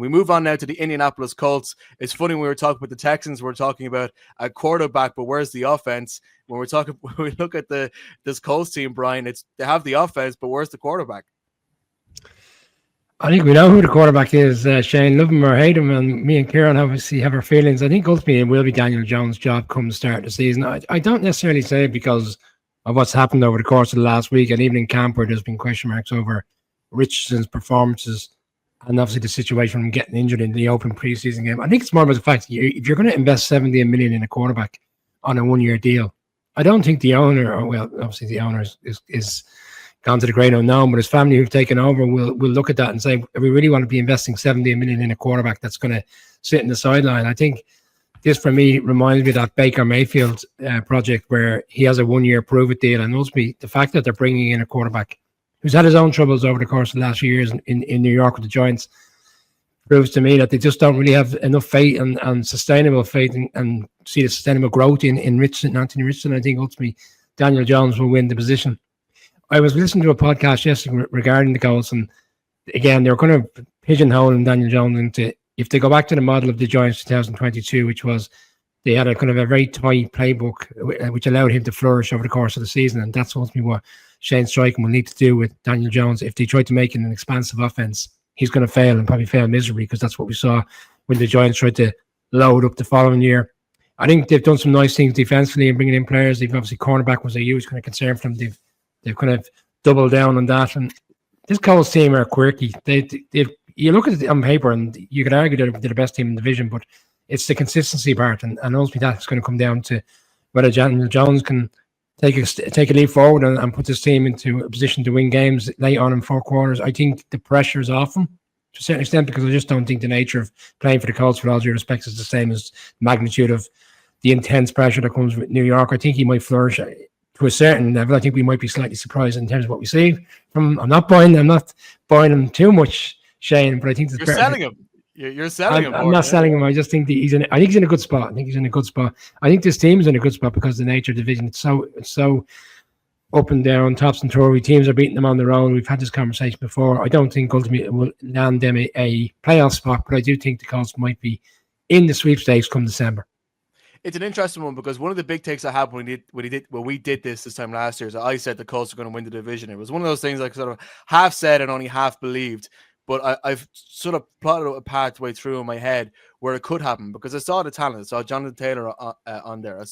We move on now to the Indianapolis Colts. It's funny, when we were talking about the Texans, we're talking about a quarterback, but where's the offense? When we look at this Colts team, Brian, they have the offense, but where's the quarterback? I think we know who the quarterback is, Shane. Love him or hate him, and me and Kieran obviously have our feelings. I think ultimately it will be Daniel Jones' job come the start of the season. I don't necessarily say it because of what's happened over the course of the last week, and even in camp where there's been question marks over Richardson's performances and obviously the situation from getting injured in the open preseason game. I think it's more about the fact that if you're going to invest $70 million in a quarterback on a one-year deal, I don't think the owner, obviously the owner is gone to the great unknown, but his family who've taken over will look at that and say, we really want to be investing $70 million in a quarterback that's going to sit in the sideline. I think this, for me, reminds me of that Baker Mayfield project where he has a one-year prove-it deal, and ultimately the fact that they're bringing in a quarterback who's had his own troubles over the course of the last few years in New York with the Giants proves to me that they just don't really have enough faith and sustainable faith and see the sustainable growth in Richardson, Anthony Richardson. I think ultimately Daniel Jones will win the position. I was listening to a podcast yesterday regarding the Colts, and again, they're kind of pigeonholing Daniel Jones into, if they go back to the model of the Giants 2022, which was they had a kind of a very tight playbook, which allowed him to flourish over the course of the season, and that's ultimately what Shane Steichen will need to do with Daniel Jones. If they try to make it an expansive offense, he's going to fail and probably fail miserably, because that's what we saw when the Giants tried to load up the following year. I think they've done some nice things defensively and bringing in players. They've obviously, cornerback was a huge kind of concern for them. They've kind of doubled down on that. And this Colts team are quirky. You look at it on paper and you could argue they're the best team in the division, but it's the consistency part. And ultimately that's going to come down to whether Daniel Jones can take a leap forward and put this team into a position to win games late on in four quarters. I think the pressure is off him to a certain extent, because I just don't think the nature of playing for the Colts, with all due respect, is the same as the magnitude of the intense pressure that comes with New York. I think he might flourish to a certain level. I think we might be slightly surprised in terms of what we see from. I'm not buying him too much, Shane, but I think you're selling him. You're selling him. I'm not selling him. I just think that he's in a good spot. I think this team is in a good spot because of the nature of the division. It's so up and down, tops and tory. Teams are beating them on their own. We've had this conversation before. I don't think ultimately it will land them a playoff spot, but I do think the Colts might be in the sweepstakes come December. It's an interesting one, because one of the big takes I had when we did this time last year is that I said the Colts are going to win the division. It was one of those things I sort of half said and only half believed, but I've sort of plotted a pathway through in my head where it could happen, because I saw the talent. I saw Jonathan Taylor on there.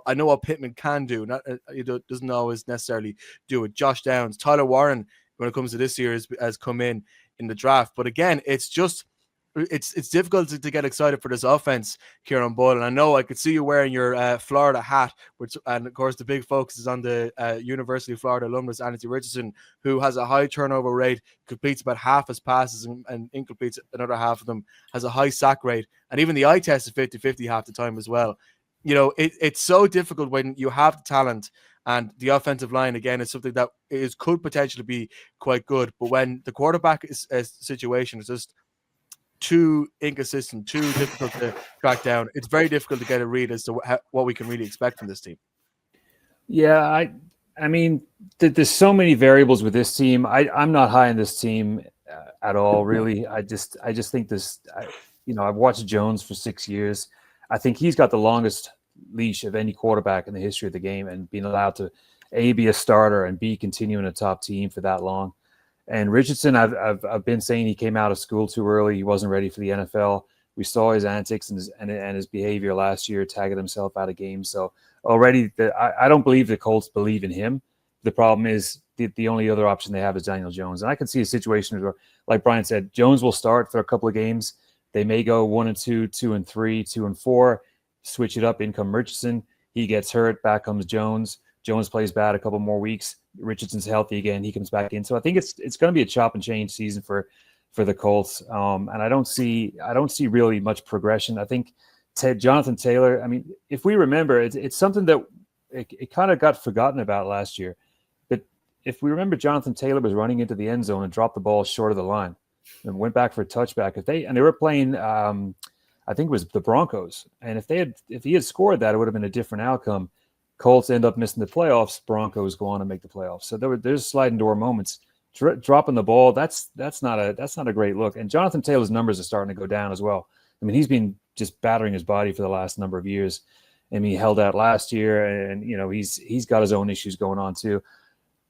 I know what Pittman can do. He doesn't always necessarily do it. Josh Downs, Tyler Warren, when it comes to this year, has come in the draft. But again, it's difficult to get excited for this offense, Kieran Boyle. And I know I could see you wearing your Florida hat, and of course the big focus is on the University of Florida alumnus, Anthony Richardson, who has a high turnover rate, completes about half his passes and incompletes another half of them, has a high sack rate, and even the eye test is 50-50 half the time as well. You know, it's so difficult when you have the talent, and the offensive line, again, is something that could potentially be quite good. But when the quarterback situation is just too inconsistent, too difficult to track down, it's very difficult to get a read as to what we can really expect from this team. Yeah, I mean, there's so many variables with this team. I'm not high on this team at all, really. I just think this. I've watched Jones for 6 years. I think he's got the longest leash of any quarterback in the history of the game, and being allowed to A, be a starter, and B, continue in a top team for that long. And Richardson, I've been saying he came out of school too early. He wasn't ready for the NFL. We saw his antics and his behavior last year, tagging himself out of games. So already, I don't believe the Colts believe in him. The problem is the only other option they have is Daniel Jones. And I can see a situation where, like Brian said, Jones will start for a couple of games. They may go 1-2, 2-3, 2-4, switch it up. In comes Richardson. He gets hurt. Back comes Jones. Jones plays bad a couple more weeks. Richardson's healthy again. He comes back in. So I think it's going to be a chop and change season for the Colts. And I don't see really much progression. I think Jonathan Taylor, I mean, if we remember, it's something that it kind of got forgotten about last year. But if we remember, Jonathan Taylor was running into the end zone and dropped the ball short of the line and went back for a touchback. They were playing, I think it was the Broncos. And if he had scored that, it would have been a different outcome. Colts end up missing the playoffs. Broncos go on and make the playoffs. So there's sliding door moments dropping the ball, that's not a great look. And Jonathan Taylor's numbers are starting to go down as well. I mean, he's been just battering his body for the last number of years. I mean, he held out last year, and he's got his own issues going on too.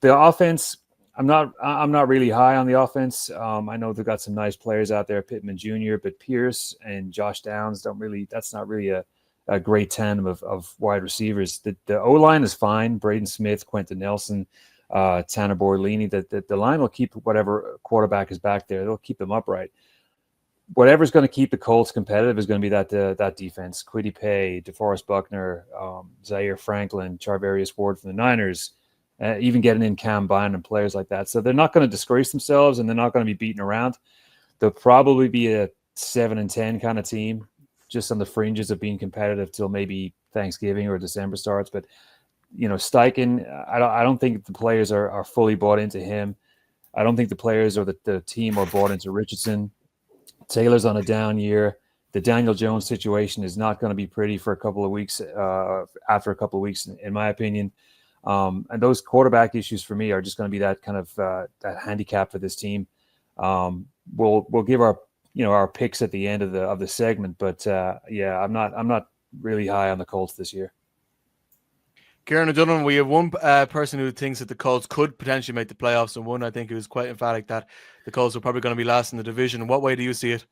The offense, I'm not really high on the offense. I know they've got some nice players out there, Pittman Jr., but Pierce and Josh Downs that's not really a great tandem of wide receivers. The O-line is fine. Braden Smith, Quentin Nelson, Tanner Borlini. The line will keep whatever quarterback is back there. They'll keep them upright. Whatever's going to keep the Colts competitive is going to be that defense. Kwity Paye, DeForest Buckner, Zaire Franklin, Charvarius Ward from the Niners, even getting in Cam Bynum and players like that. So they're not going to disgrace themselves, and they're not going to be beaten around. They'll probably be a 7-10 kind of team, just on the fringes of being competitive till maybe Thanksgiving or December starts. But Steichen, I don't think the players are fully bought into him. I don't think the players or the team are bought into Richardson. Taylor's on a down year. The Daniel Jones situation is not going to be pretty for a couple of weeks, after a couple of weeks, in my opinion. And those quarterback issues for me are just going to be that kind of that handicap for this team. We'll give our picks at the end of the segment, but I'm not really high on the Colts this year. Kieran O'Donovan, we have one person who thinks that the Colts could potentially make the playoffs, and one I think who is quite emphatic that the Colts are probably going to be last in the division. What way do you see it?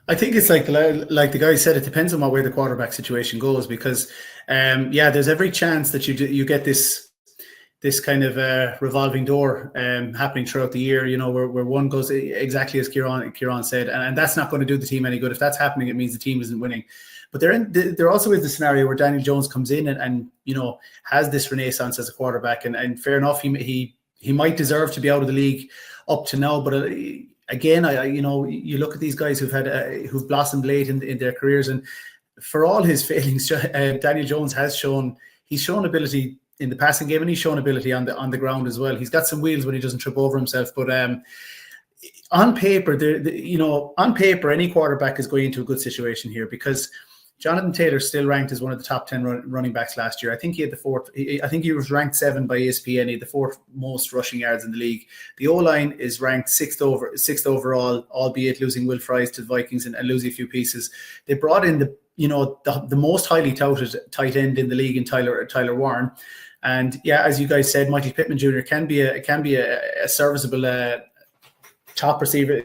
I think it's like the guy said, it depends on what way the quarterback situation goes, because there's every chance that you get this kind of revolving door happening throughout the year, where one goes exactly as Kieran said, and that's not going to do the team any good. If that's happening, it means the team isn't winning. But there also is the scenario where Daniel Jones comes in and has this renaissance as a quarterback, and fair enough, he might deserve to be out of the league up to now, but again, you look at these guys who've blossomed late in their careers, and for all his failings, Daniel Jones he's shown ability in the passing game, and he's shown ability on the ground as well. He's got some wheels when he doesn't trip over himself, but on paper, any quarterback is going into a good situation here, because Jonathan Taylor still ranked as one of the top 10 running backs last year. I think he had I think he was ranked 7 by ESPN. He had the 4th most rushing yards in the league. The O-line is ranked 6th overall, albeit losing Will Fries to the Vikings and losing a few pieces. They brought in the most highly touted tight end in the league in Tyler Warren. And as you guys said, Michael Pittman Jr. can be a serviceable top receiver.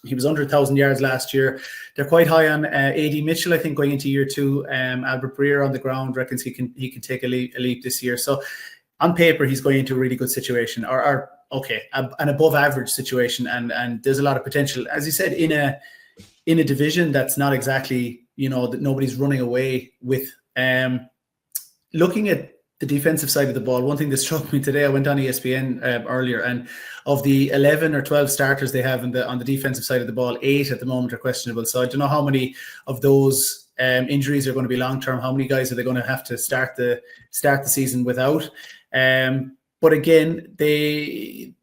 He was under 1,000 yards last year. They're quite high on A.D. Mitchell, I think, going into year 2. Albert Breer on the ground reckons he can take a leap this year. So on paper, he's going into a really good situation, or an above average situation, and there's a lot of potential, as you said, in a division that's not exactly that nobody's running away with. Looking at the defensive side of the ball, one thing that struck me today, I went on ESPN earlier, and of the 11 or 12 starters they have on the defensive side of the ball, 8 at the moment are questionable. So I don't know how many of those injuries are going to be long term. How many guys are they going to have to start the season without? But again, they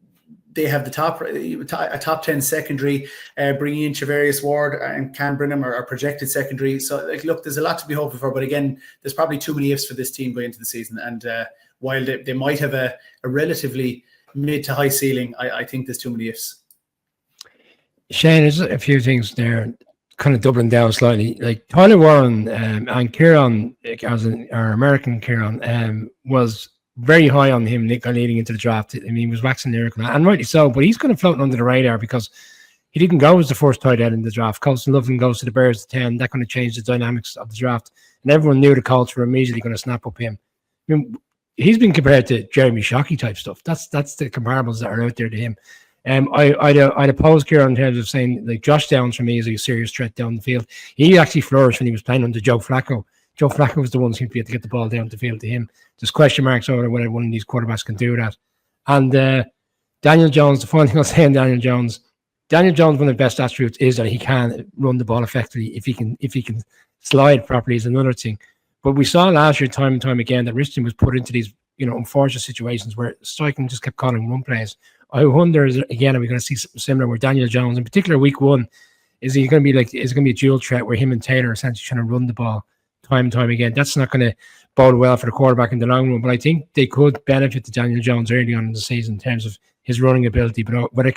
have a top 10 secondary, bringing in Charvarius Ward and Cam Bynum are projected secondary. So look, there's a lot to be hoping for, but again, there's probably too many ifs for this team going into the season. And while they might have a relatively mid to high ceiling, I think there's too many ifs. Shane, there's a few things there, kind of doubling down slightly. Like Tyler Warren and Kieran, our American Kieran, was very high on him leading into the draft. I mean, he was waxing lyrical, and rightly so, but he's kind of floating under the radar because he didn't go as the first tight end in the draft. Colston Loveland goes to the Bears at 10. That kind of changed the dynamics of the draft, and everyone knew the Colts were immediately going to snap up him. I mean, he's been compared to Jeremy Shockey type stuff. That's the comparables that are out there to him. I'd oppose Kieran in terms of saying, like, Josh Downs for me is a serious threat down the field. He actually flourished when he was playing under Joe Flacco. Joe Flacco was the one who seemed to be able to get the ball down the field to him. There's question marks over whether one of these quarterbacks can do that. And Daniel Jones, the final thing I'll say on Daniel Jones, one of the best attributes is that he can run the ball effectively. If he can slide properly is another thing. But we saw last year time and time again that Richardson was put into these unfortunate situations where Steichen just kept calling run plays. I wonder, again, are we going to see something similar where Daniel Jones, in particular week 1, is it going to be a dual threat where him and Taylor are essentially trying to run the ball time and time again? That's not going to bode well for the quarterback in the long run, but I think they could benefit to Daniel Jones early on in the season in terms of his running ability, but whether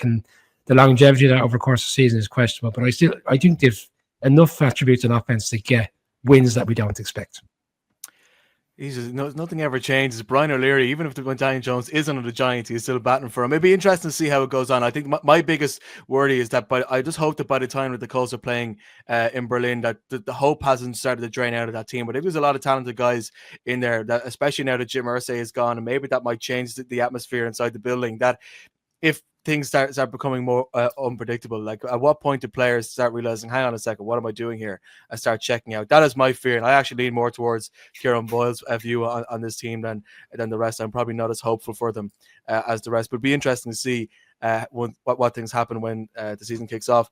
the longevity of that over the course of the season is questionable. But I think they've enough attributes on offense to get wins that we don't expect. Nothing ever changes. Brian O'Leary, even if Daniel Jones isn't on the Giants, he's still batting for him. It'd be interesting to see how it goes on. I think my biggest worry is that I just hope that by the time that the Colts are playing in Berlin, that the hope hasn't started to drain out of that team. But there's a lot of talented guys in there, that especially now that Jim Irsay is gone, and maybe that might change the atmosphere inside the building. That if things start becoming more unpredictable, like at what point do players start realizing, hang on a second, what am I doing here? I start checking out. That is my fear, and I actually lean more towards Kieran Boyle's view on this team than the rest. I'm probably not as hopeful for them as the rest, but it'd be interesting to see what things happen when the season kicks off.